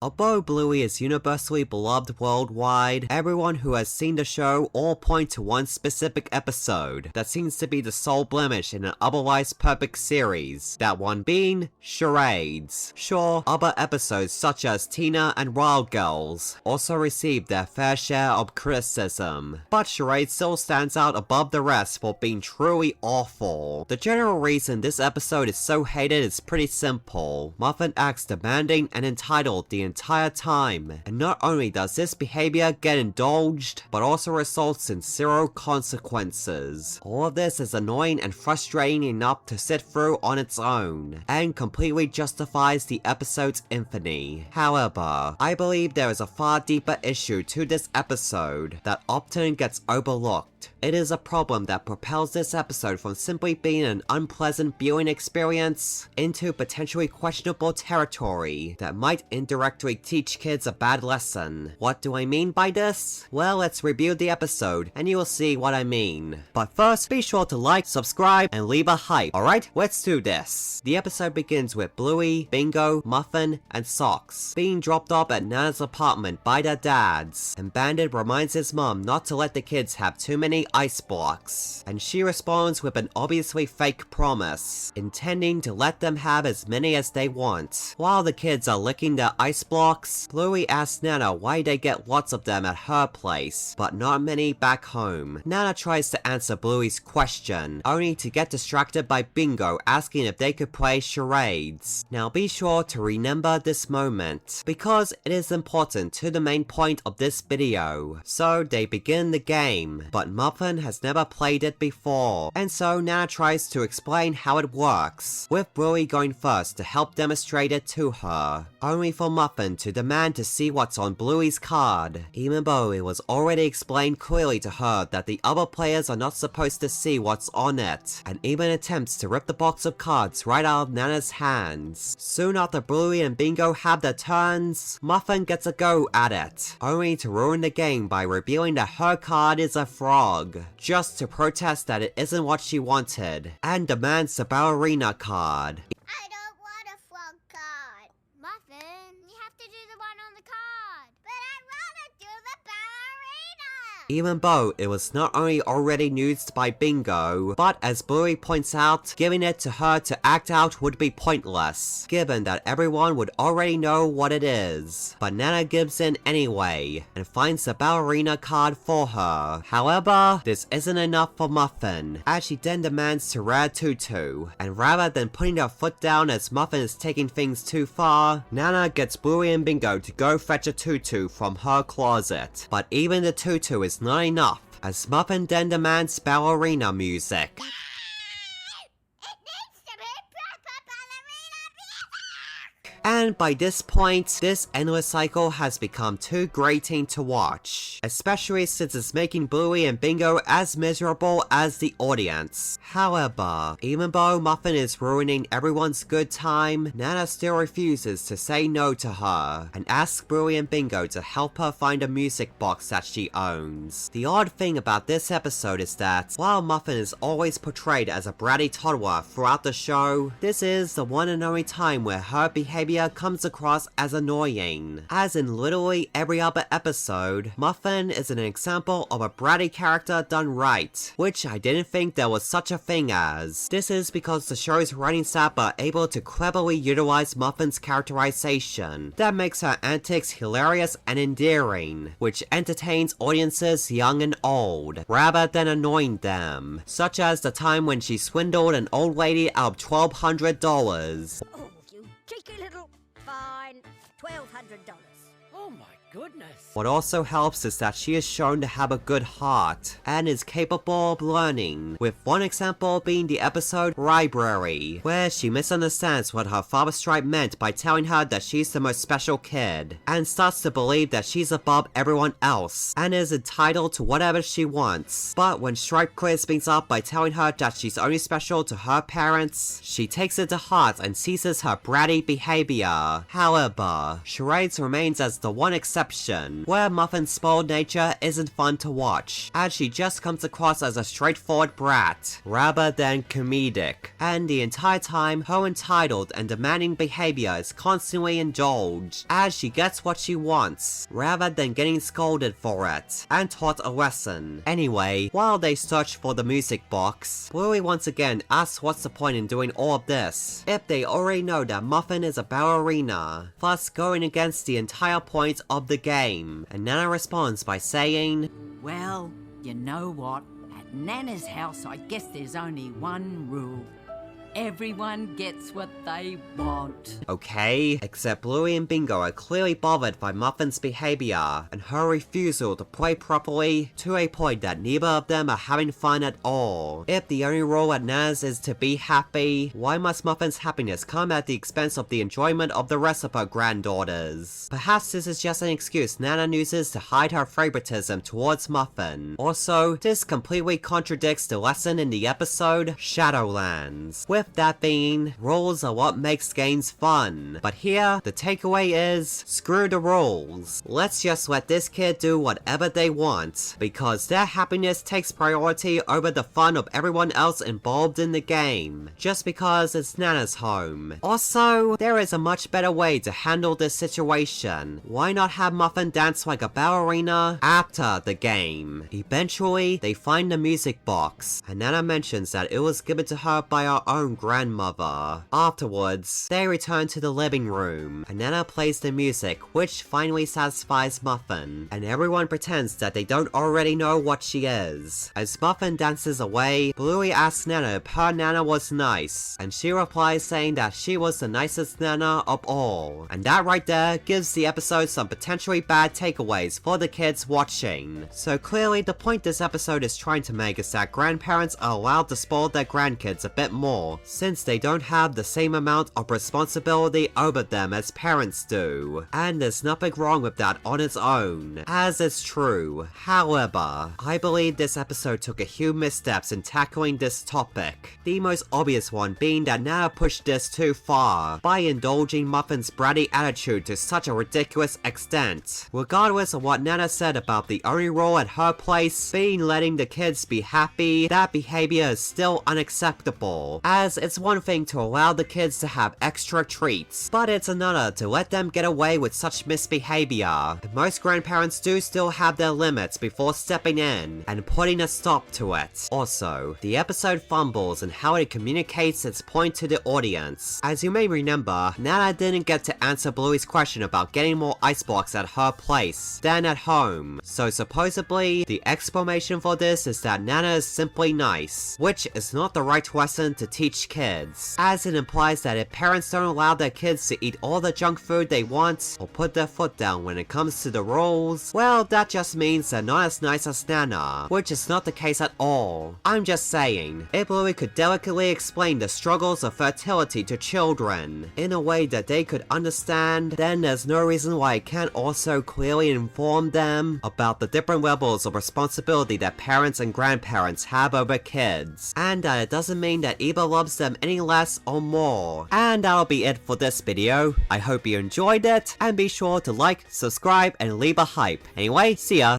Although Bluey is universally beloved worldwide, everyone who has seen the show all point to one specific episode that seems to be the sole blemish in an otherwise perfect series, that one being Charades. Sure, other episodes such as Tina and Wild Girls also received their fair share of criticism, but Charades still stands out above the rest for being truly awful. The general reason this episode is so hated is pretty simple. Muffin acts demanding and entitled the entire time, and not only does this behavior get indulged, but also results in zero consequences. All of this is annoying and frustrating enough to sit through on its own, and completely justifies the episode's infamy. However, I believe there is a far deeper issue to this episode that often gets overlooked. It is a problem that propels this episode from simply being an unpleasant viewing experience into potentially questionable territory that might indirectly teach kids a bad lesson. What do I mean by this? Well, let's review the episode and you will see what I mean. But first, be sure to like, subscribe, and leave a hype. Alright, let's do this. The episode begins with Bluey, Bingo, Muffin, and Socks being dropped off at Nana's apartment by their dads, and Bandit reminds his mom not to let the kids have too many ice blocks, and she responds with an obviously fake promise, intending to let them have as many as they want. While the kids are licking their ice blocks, Bluey asks Nana why they get lots of them at her place, but not many back home. Nana tries to answer Bluey's question, only to get distracted by Bingo asking if they could play charades. Now be sure to remember this moment, because it is important to the main point of this video. So they begin the game, but Muffin has never played it before, and so Nana tries to explain how it works, with Bluey going first to help demonstrate it to her, only for Muffin to demand to see what's on Bluey's card, even though it was already explained clearly to her that the other players are not supposed to see what's on it, and even attempts to rip the box of cards right out of Nana's hands. Soon after Bluey and Bingo have their turns, Muffin gets a go at it, only to ruin the game by revealing that her card is a frog, just to protest that it isn't what she wanted, and demands the ballerina card. I don't want a frog card. Muffin, you have to do the one on the card. But I want to do the ballerina. Even though it was not only already used by Bingo, but as Bluey points out, giving it to her to act out would be pointless, given that everyone would already know what it is. But Nana gives in anyway, and finds the ballerina card for her. However, this isn't enough for Muffin, as she then demands to wear a tutu, and rather than putting her foot down as Muffin is taking things too far, Nana gets Bluey and Bingo to go fetch a tutu from her closet. But even the tutu is not enough, as Muffin then demands ballerina music. It needs to be proper ballerina music. And by this point, this endless cycle has become too grating to watch, especially since it's making Bluey and Bingo as miserable as the audience. However, even though Muffin is ruining everyone's good time, Nana still refuses to say no to her, and asks Bluey and Bingo to help her find a music box that she owns. The odd thing about this episode is that, while Muffin is always portrayed as a bratty toddler throughout the show, this is the one and only time where her behavior comes across as annoying. As in literally every other episode, Muffin is an example of a bratty character done right, which I didn't think there was such a thing as. This is because the show's writing staff are able to cleverly utilize Muffin's characterization that makes her antics hilarious and endearing, which entertains audiences young and old, rather than annoying them, such as the time when she swindled an old lady out of $1,200. Oh, you cheeky little... Fine. $1,200. Oh my goodness. What also helps is that she is shown to have a good heart, and is capable of learning, with one example being the episode Library, where she misunderstands what her father Stripe meant by telling her that she's the most special kid, and starts to believe that she's above everyone else, and is entitled to whatever she wants. But when Stripe clears things up by telling her that she's only special to her parents, she takes it to heart and ceases her bratty behavior. However, Charades remains as the the one exception, where Muffin's spoiled nature isn't fun to watch, as she just comes across as a straightforward brat, rather than comedic. And the entire time, her entitled and demanding behavior is constantly indulged, as she gets what she wants, rather than getting scolded for it, and taught a lesson. Anyway, while they search for the music box, Bluey once again asks what's the point in doing all of this, if they already know that Muffin is a ballerina, thus going against the entire point of the game. And Nana responds by saying, Well, you know what? At Nana's house, I guess there's only one rule. Everyone gets what they want. Okay, except Bluey and Bingo are clearly bothered by Muffin's behavior and her refusal to play properly, to a point that neither of them are having fun at all. If the only rule at Nana's is to be happy, why must Muffin's happiness come at the expense of the enjoyment of the rest of her granddaughters? Perhaps this is just an excuse Nana uses to hide her favoritism towards Muffin. Also, this completely contradicts the lesson in the episode Shadowlands. With that being, rules are what makes games fun. But here, the takeaway is, screw the rules. Let's just let this kid do whatever they want, because their happiness takes priority over the fun of everyone else involved in the game, just because it's Nana's home. Also, there is a much better way to handle this situation. Why not have Muffin dance like a ballerina after the game? Eventually, they find the music box, and Nana mentions that it was given to her by her own grandmother. Afterwards, they return to the living room, and Nana plays the music, which finally satisfies Muffin, and everyone pretends that they don't already know what she is. As Muffin dances away, Bluey asks Nana if her Nana was nice, and she replies saying that she was the nicest Nana of all. And that right there gives the episode some potentially bad takeaways for the kids watching. So clearly the point this episode is trying to make is that grandparents are allowed to spoil their grandkids a bit more, since they don't have the same amount of responsibility over them as parents do. And there's nothing wrong with that on its own, as it's true. However, I believe this episode took a few missteps in tackling this topic. The most obvious one being that Nana pushed this too far, by indulging Muffin's bratty attitude to such a ridiculous extent. Regardless of what Nana said about the only role at her place being letting the kids be happy, that behavior is still unacceptable, as it's one thing to allow the kids to have extra treats, but it's another to let them get away with such misbehavior. And most grandparents do still have their limits before stepping in and putting a stop to it. Also, the episode fumbles in how it communicates its point to the audience. As you may remember, Nana didn't get to answer Bluey's question about getting more ice blocks at her place than at home, so supposedly, the explanation for this is that Nana is simply nice, which is not the right lesson to teach kids, as it implies that if parents don't allow their kids to eat all the junk food they want, or put their foot down when it comes to the rules, well, that just means they're not as nice as Nana, which is not the case at all. I'm just saying, if Bluey could delicately explain the struggles of fertility to children in a way that they could understand, then there's no reason why it can't also clearly inform them about the different levels of responsibility that parents and grandparents have over kids, and that it doesn't mean that either loves them any less or more. And that'll be it for this video. I hope you enjoyed it, and be sure to like, subscribe, and leave a hype. Anyway, see ya!